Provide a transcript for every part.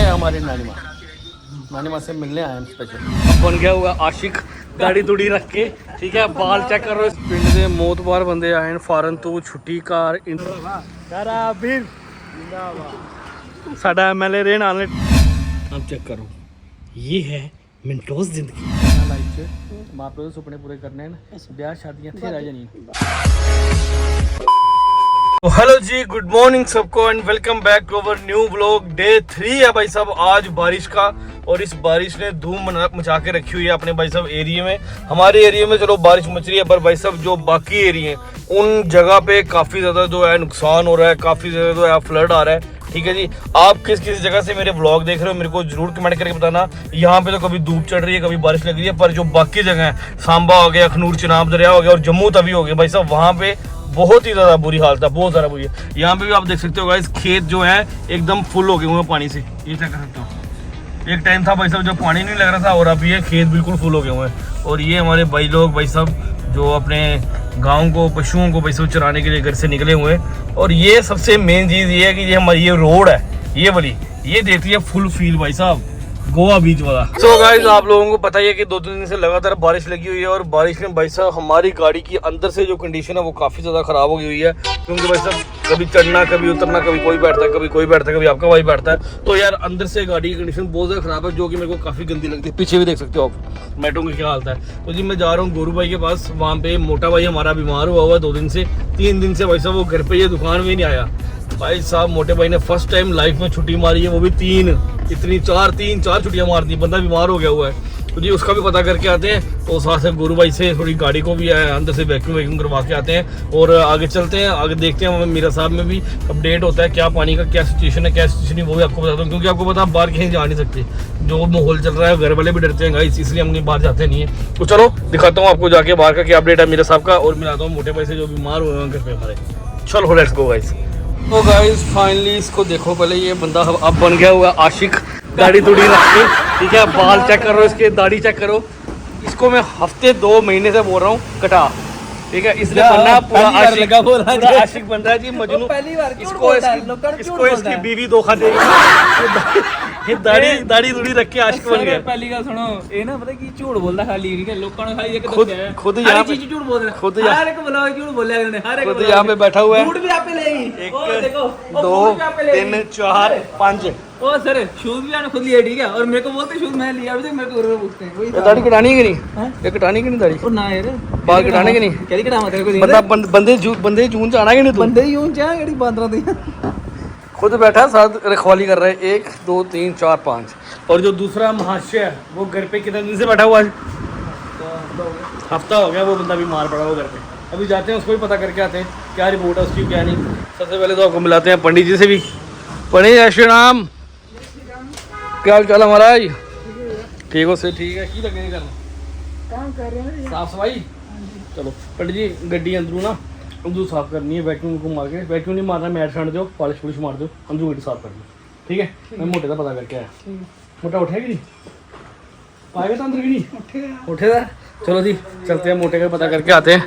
है हमारी नानी माँ से मिलने आए हैं स्पेशल। बन गया हुआ आशिक, दाढ़ी दूढ़ी रख के, ठीक है। बाल चेक करो। पिंड के मोतबार बंदे आए हैं, फॉरन तो छुट्टी कार साडा MLA रेन आने। अब चेक करो, ये है मिंटोस जिंदगी लाइफ से। माँ प्यो सुपने पूरे करने हैं, ब्याह शादियाँ थे रह जानी। हेलो जी, गुड मॉर्निंग सबको and welcome back to our new vlog. Day 3 है भाई साहब आज बारिश का, और इस बारिश ने धूम मचा के रखी हुई है अपने भाई साहब एरिया में। हमारे एरिया में चलो बारिश मच रही है, पर भाई साहब जो बाकी एरिया हैं उन जगह पे काफ़ी ज़्यादा जो है नुकसान हो रहा है, काफ़ी ज़्यादा जो है फ्लड आ रहा है। ठीक है जी, आप किस किस जगह से मेरे व्लॉग देख रहे हो मेरे को जरूर कमेंट करके बताना। यहाँ पे तो कभी धूप चढ़ रही है, कभी बारिश लग रही है, पर जो बाकी जगह है, सांबा हो गया, अखनूर चिनाब दरिया हो गया और जम्मू तवी हो गया, भाई साहब वहाँ पे बहुत ही ज़्यादा बुरी हालत है, बहुत ज़्यादा बुरी है। यहाँ पे भी आप देख सकते हो गाइस, खेत जो है एकदम फुल हो गए हुए पानी से। ये चेक कर सकते हो, एक टाइम था भाई साहब जब पानी नहीं लग रहा था, और अभी ये खेत बिल्कुल फुल हो गए हुए हैं। और ये हमारे भाई लोग भाई साहब जो अपने गाँव को, पशुओं को भाई साहब चराने के लिए घर से निकले हुए हैं। और ये सबसे मेन चीज़ ये है कि ये हमारी ये रोड है, ये वाली, ये देती है फुल फील भाई साहब, गोवा बीच वाला। सो गाइस, आप लोगों को पता ही है कि 2-3 दिन से लगातार बारिश लगी हुई है, और बारिश में भाई साहब हमारी गाड़ी की अंदर से जो कंडीशन है वो काफ़ी ज़्यादा ख़राब हो गई हुई है। क्योंकि भाई साहब कभी चढ़ना, कभी उतरना, कभी कोई बैठता है, कभी कोई बैठता है, कभी आपका भाई बैठता है। तो यार अंदर से गाड़ी की कंडीशन बहुत ज़्यादा ख़राब है, जो कि मेरे को काफ़ी गंदी लगती है। पीछे भी देख सकते हो आप मेट्रो की क्या हालत है। तो जी मैं जा रहा हूँ गोरू भाई के पास, वहाँ पे मोटा भाई हमारा बीमार हुआ हुआ है 2 दिन से, 3 दिन से भाई साहब वो घर पे ये दुकान में नहीं आया। भाई साहब मोटे भाई ने फर्स्ट टाइम लाइफ में छुट्टी मारी है, वो भी 3-4 छुट्टियां मार दी, बंदा बीमार हो गया हुआ है। तो जी उसका भी पता करके आते हैं, तो साथ से गुरु भाई से थोड़ी गाड़ी को भी अंदर से वैक्यूम करवा के आते हैं, और आगे चलते हैं, आगे देखते हैं। मीरा साहब में भी अपडेट होता है क्या पानी का क्या सिचुएशन है, क्या सिचुएशन है, वो भी आपको बताता हूँ। क्योंकि आपको पता है बाहर कहीं जा नहीं सकते, जो माहौल चल रहा है घर वाले भी डरते हैं गाइस, इसलिए हम बाहर जाते नहीं है। तो चलो दिखाता हूँ आपको जाके बाहर का क्या अपडेट है मीरा साहब का, और मिलाता हूँ मोटे भाई से जो बीमार हुए हैं घर पे हमारे। चलो लेट्स गो गाइस। तो गाइस फाइनली इसको देखो, पहले ये बंदा अब बन गया हुआ आशिक, दाढ़ी दूढ़ी रख के, ठीक है। बाल चेक करो, इसके दाढ़ी चेक करो। इसको मैं हफ्ते 2 महीने से बोल रहा हूँ कटा, ठीक है। इसलिए बनना पूरा आशिक बन रहा है जी मजनू। इसको इसकी बीवी धोखा देगी, ये दाढ़ी दूढ़ी रख के आशिक बन गया। पहली गल सुनो, ये ना पता की झूठ बोलदा खाली, ठीक है। लोकां ने खाली एक खुद यहाँ पे झूठ बोल रहे हैं, खुद हर एक ब्लॉग झूठ बोलया करने, हर एक खुद यहाँ पे बैठा हुआ है। झूठ भी आपे ले 1 2 3 4 5। ओ सर शूज भी आने खुद लिए, ठीक है। और मेरे को बोलते शूज मैं लिया, अभी तक मेरे को घर में पूछते हैं वही दाढ़ी कटानी है कि नहीं, ये कटानी कि नहीं दाढ़ी? और ना यार बाल कटाने के नहीं, कैसी कटावा तेरे को? बंदा बंदे जून से आना कि नहीं? तू बंदे यूं चाह गड़ी बांदरा दी खुद बैठा साथ रखवाली कर रहा है। 1 2 3 4 5। और जो दूसरा महाशय है वो घर पे कितने दिन से बैठा हुआ है? हफ्ता हो गया, वो बंदा बीमार पड़ा हुआ घर पे। अभी जाते हैं उसको भी पता करके आते हैं क्या रिपोर्ट है उसकी क्या नहीं। सबसे पहले तो आपको मिलाते हैं पंडित जी से भी। पंडित जय श्री राम, क्या हाल चाल है महाराज? ठीक हो से? ठीक है। की लगे करना काम कर रहे हैं, साफ सफाई। चलो पंडित जी गड्डी अंदरू ना अंदरू साफ करनी है, वैक्यूम को मार के, वैक्यूम नहीं मारना, मैट छाड़ दो, पॉलिश पुलिश मार दो, अंदरू गड्डी साफ कर दो, ठीक है। मैं मोटे का पता करके आया। मोटा उठेगा कि नहीं? पाएगा तो अंदर की नहीं उठेगा। चलो जी चलते हैं, मोटे का पता करके आते हैं।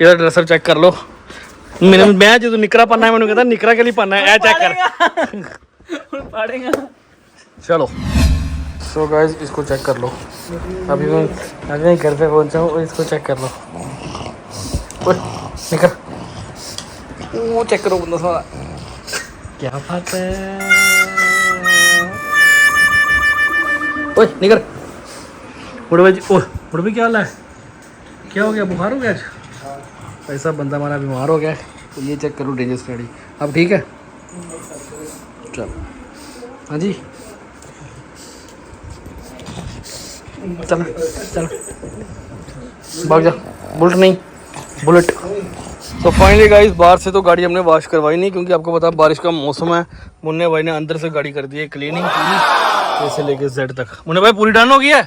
इधर ड्रेसअप चेक कर लो। मैं जो निकरा पन्ना है, मैंने कहता निकरा के लिए पन्ना है, चेक कर पड़ेगा। चलो सो गाइस इसको चेक कर लो। अभी मैं घर पे पहुंचा हूँ और इसको चेक कर लो। निकल, वो चेक करो बंदा सारा, क्या बात है। ओए निकल बुढ़े भाई। ओह बुढ़े भाई क्या हाल है? क्या हो गया, बुखार हो गया आज? ऐसा बंदा हमारा बीमार हो गया है, तो ये चेक करो डेंजर स्टडी। अब ठीक है? चलो हाँ जी चल चल भाग जा। बुलेट नहीं, बुलेट। तो फाइनली गाइस बाहर से तो गाड़ी हमने वॉश करवाई नहीं, क्योंकि आपको पता बारिश का मौसम है। मुन्ने भाई ने अंदर से गाड़ी कर दी है क्लीनिंग पूरी, से लेके जेड तक। मुन्ने भाई पूरी डन हो गई है?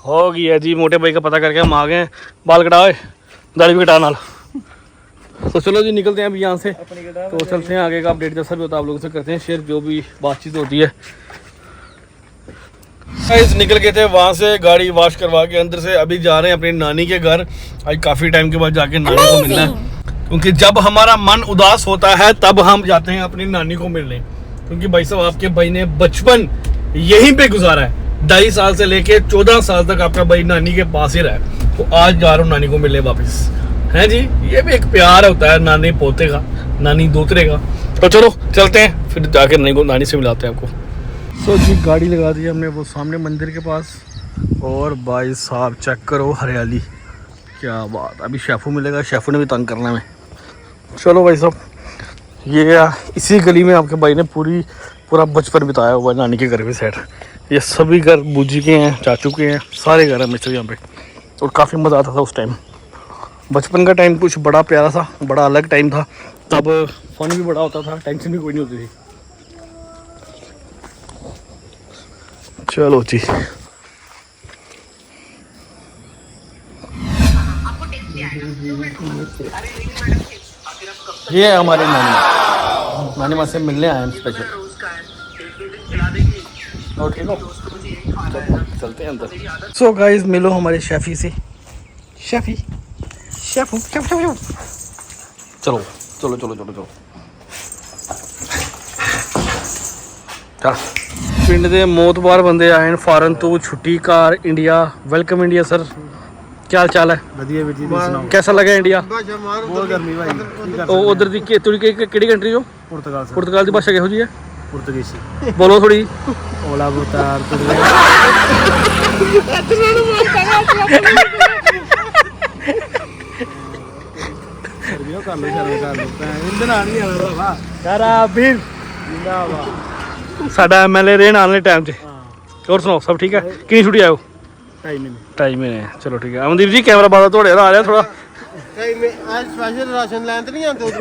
हो गई है जी। मोटे भाई का पता करके हम आ गए। बाल कटाए, दाढ़ी भी कटा नाल। तो चलो जी निकलते हैं अभी यहाँ से, तो चलते हैं आगे का अपडेट जैसा भी होता है आप लोगों से करते हैं शेयर, जो भी बातचीत होती है। निकल गए थे वहाँ से गाड़ी वॉश करवा के अंदर से, अभी जा रहे हैं अपनी नानी के घर। आज काफ़ी टाइम के बाद जाके नानी को मिलना है, क्योंकि जब हमारा मन उदास होता है तब हम जाते हैं अपनी नानी को मिलने। क्योंकि भाई साहब आपके भाई ने बचपन यहीं पे गुजारा है। 2.5 साल से लेके 14 साल तक आपका भाई नानी के पास ही रहा है। तो आज जा रहा हूँ नानी को मिलने वापस। हैं जी, ये भी एक प्यार होता है नानी पोते का, नानी दोतरे का। तो चलो चलते हैं, फिर जाकर नानी से मिलाते हैं आपको। सो जी गाड़ी लगा दी हमने वो सामने मंदिर के पास। और भाई साहब चेक करो हरियाली, क्या बात। अभी शेफू मिलेगा, शेफू ने भी तंग करना है। चलो भाई साहब, ये इसी गली में आपके भाई ने पूरा बचपन बिताया हुआ है नानी के घर पे साइड। ये सभी घर बूजी के हैं, चाचू के हैं, सारे घर हैं मिस्टर यहाँ पे। और काफ़ी मज़ा आता था उस टाइम। बचपन का टाइम कुछ बड़ा प्यारा था, बड़ा अलग टाइम था। तब फन भी बड़ा होता था, टेंशन भी कोई नहीं होती थी। चलो जी, ये है हमारे नानी माँ से मिलने आए हैं स्पेशल। और ठीक हो, चलते हैं अंदर। सो गाइस मिलो हमारे शेफी से। शेफी शेफू शेफ शेफ शेफ। चलो चलो चलो चलो चलो। पिंड दे मोतबार बंदे आए हैं फॉरन तो छुट्टी car India. Welcome India sir, क्या हाल चाल है? ਵਧੀਆ ਵੀਰ ਜੀ, ਤੁਸੀਂ ਸੁਣਾਓ? कैसा लगा इंडिया? ਬਹੁਤ ਗਰਮੀ ਭਾਈ। ਉਹ ਉਧਰ ਦੀ ਕਿਹੜੀ ਕੰਟਰੀ ਜੋ? ਪੁਰਤਗਾਲ ਸਰ। ਪੁਰਤਗਾਲ ਦੀ ਭਾਸ਼ਾ ਕਿਹੋ ਜੀ ਹੈ? ਪੁਰਤਗੀਜ਼ੀ। ਬੋਲੋ ਥੋੜੀ। ਓਲਾ ਬੁਤਾਰ ਤੁਰੇ। ਸਰਵੀਓ ਕਰ ਲੋ, ਸ਼ਰਮ ਕਰ ਲੋ। ਇੰਦੇ ਨਾਲ ਨਹੀਂ ਆਣਾ ਭਰਾਵਾ। ਕਰਾ ਵੀਰ ਜਿੰਦਾਬਾਦ। ਸਾਡਾ ਐਮਐਲਏ ਰਹਿਣ ਆਉਣ ਵਾਲੇ ਟਾਈਮ 'ਚ। ਹੋਰ ਸੁਣਾਓ, ਸਭ ਠੀਕ ਹੈ? ਕਿੰਨੀ ਛੁੱਟੀ ਆਇਓ? 2.5 ਮਹੀਨੇ। 2.5 ਮਹੀਨੇ। ਚਲੋ ਠੀਕ ਹੈ। ਅਮਨਦੀਪ ਜੀ ਕੈਮਰਾ ਬਾਦਾ ਤੁਹਾਡੇ ਨਾਲ ਆ ਰਿਹਾ ਥੋੜਾ। आज स्पेशल राशन लाइन तो नहीं आते उधर।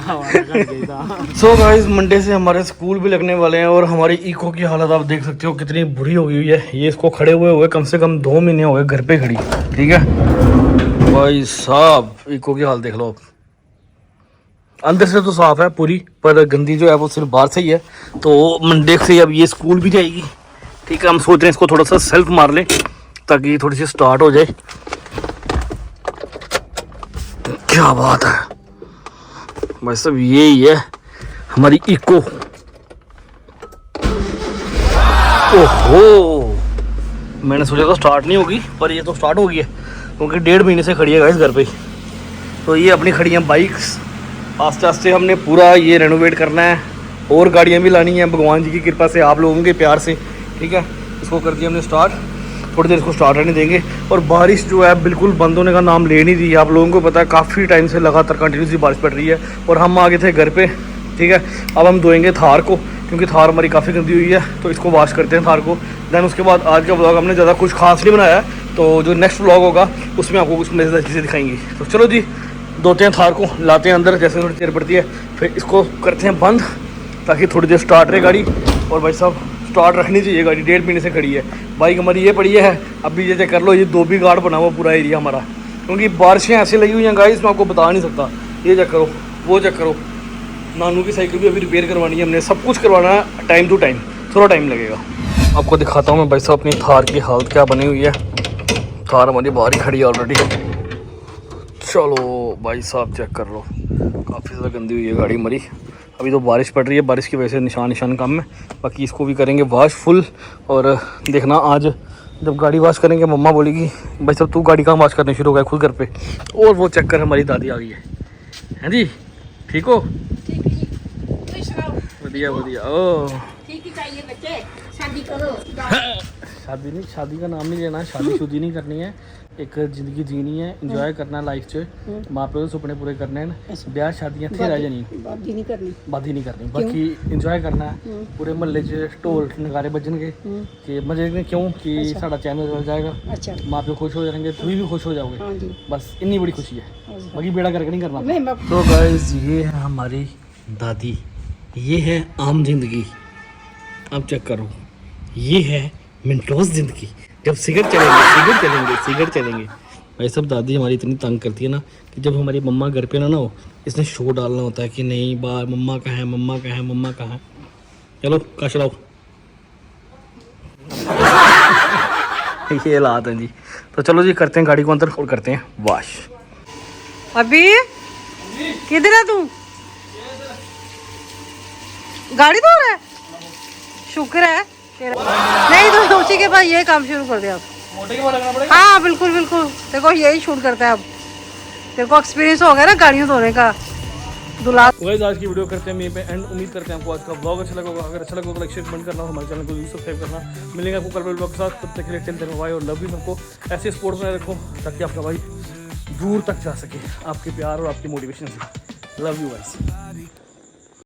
ਹਵਾ ਘਟ ਗਈ ਤਾਂ। सो गाइस मंडे से हमारे स्कूल भी लगने वाले हैं और हमारी इको की हालत आप देख सकते हो कितनी बुरी हो गई है। ये इसको खड़े हुए कम से कम 2 महीने हो गए घर पे खड़ी। ठीक है भाई साहब, इको की हाल देख लो। अंदर से तो साफ है पूरी, पर गंदी जो है वो सिर्फ बाहर से ही है। तो मंडे से अब ये स्कूल भी जाएगी। ठीक है, हम सोच रहे हैं इसको थोड़ा सा सेल्फ मार लें ताकि थोड़ी सी स्टार्ट हो जाए। क्या बात है भाई साहब, यही है हमारी इको। ओहो, मैंने सोचा था स्टार्ट नहीं होगी, पर ये तो स्टार्ट हो गई है क्योंकि 1.5 महीने से खड़ी है गाइस घर पे। तो ये अपनी खड़ी हैं बाइक्स। आस्ते आस्ते हमने पूरा ये रेनोवेट करना है और गाड़ियाँ भी लानी हैं भगवान जी की कृपा से, आप लोगों के प्यार से। ठीक है, इसको कर दिया हमने स्टार्ट। थोड़ी देर इसको स्टार्ट रहने देंगे। और बारिश जो है बिल्कुल बंद होने का नाम ले नहीं रही है। आप लोगों को पता है काफ़ी टाइम से लगातार कंटिन्यूसली बारिश पड़ रही है। और हम आ गए थे घर पे। ठीक है, अब हम धोएंगे थार को क्योंकि थार हमारी काफ़ी गंदी हुई है। तो इसको वॉश करते हैं थार को। दैन उसके बाद आज का व्लॉग हमने ज़्यादा कुछ खास नहीं बनाया है, तो जो नेक्स्ट व्लॉग होगा उसमें आपको कुछ मज़ेदार चीज़ें दिखाएंगी। तो चलो जी, धोते हैं थार को, लाते हैं अंदर जैसे थोड़ी देर पड़ती है, फिर इसको करते हैं बंद ताकि थोड़ी देर स्टार्ट रहे गाड़ी। और भाई साहब स्टार्ट रखनी चाहिए गाड़ी, 1.5 महीने से खड़ी है बाइक हमारी। ये पड़ी है अभी, ये चेक कर लो, ये धोबी घाट बना हुआ पूरा एरिया हमारा, क्योंकि बारिशें ऐसे लगी हुई हैं गाइस, मैं आपको बता नहीं सकता। ये चेक करो, वो चेक करो। नानू की साइकिल भी अभी रिपेयर करवानी है हमने, सब कुछ करवाना है टाइम टू टाइम, थोड़ा टाइम लगेगा। आपको दिखाता हूँ मैं भाई साहब अपनी थार की हालत क्या बनी हुई है। थार हमारी बाहर ही खड़ी है ऑलरेडी। चलो भाई साहब चेक कर लो, काफ़ी ज़्यादा गंदी हुई है गाड़ी हमारी। अभी तो बारिश पड़ रही है, बारिश की वजह से निशान कम है। बाकी इसको भी करेंगे वॉश फुल। और देखना आज जब गाड़ी वॉश करेंगे मम्मा बोलेगी भाई साहब तू गाड़ी कहाँ वॉश करने शुरू हो गया खुद घर पे। और वो चेक कर हमारी दादी आ गई है। हैं जी, ठीक हो? बढ़िया बढ़िया। ओ ठीक ही चाहिए बच्चे, शादी करो। शादी नहीं, शादी का नाम नहीं लेना, शादी शुदी नहीं करनी है। एक जिंदगी जीनी है, इंजॉय करना है लाइफ च, माँ प्यो के सुपने पूरे करने हैं। ब्याह शादियां थे रह जानी, बादी नहीं करनी। बाधी नहीं करनी, बाकी इंजॉय करना है। पूरे मोहल्ले च ढोल नगारे बजनगे कि मजे ने, क्यों कि साड़ा चैनल चल जाएगा, अच्छा माँ प्यो खुश हो जाएंगे, तुम भी खुश हो जाओगे। हाँ जी, बस इतनी बड़ी खुशी है, बाकी बेड़ा करके नहीं करना। नहीं बाप तो गाइस ये है हमारी दादी, ये है आम जिंदगी। अब चेक करो, ये है मिनटोस जिंदगी। जब सिगरेट चलेंगे भाई सब। दादी हमारी इतनी तंग करती है ना कि जब हमारी मम्मा घर पे ना हो, इसने शो डालना होता है कि नहीं बार मम्मा कहाँ है, मम्मा कहाँ है, मम्मा कहाँ है। चलो काश लाओ। ये हालात हैं जी। तो चलो जी करते हैं गाड़ी को अंदर और करते हैं वॉश। अभी किधर है तू? गाड़ी धो रहा है? शुक्र है नहीं तो उसी के बाद ये काम शुरू कर दिया मोटे के बाद लगना पड़ेगा। हाँ बिल्कुल बिल्कुल, देखो यही शूट करता है अब, तेरे को एक्सपीरियंस हो गया ना गाड़ियों धोने का दुला। गाइस आज की वीडियो करते हैं यहीं पे एंड। उम्मीद करते हैं आपको आज का ब्लॉग अच्छा लगा होगा। अगर अच्छा लगा होगा लाइक शेयर कमेंट करना और हमारे चैनल को सब्सक्राइब करना। मिलेंगे आपको कल ब्लॉग के साथ, तब तक के लिए टिल देन बाय और लव यू सबको। ऐसे स्पोर्ट्स में रखो ताकि आपका भाई दूर तक जा सके आपके प्यार और आपकी मोटिवेशन से। Love you guys.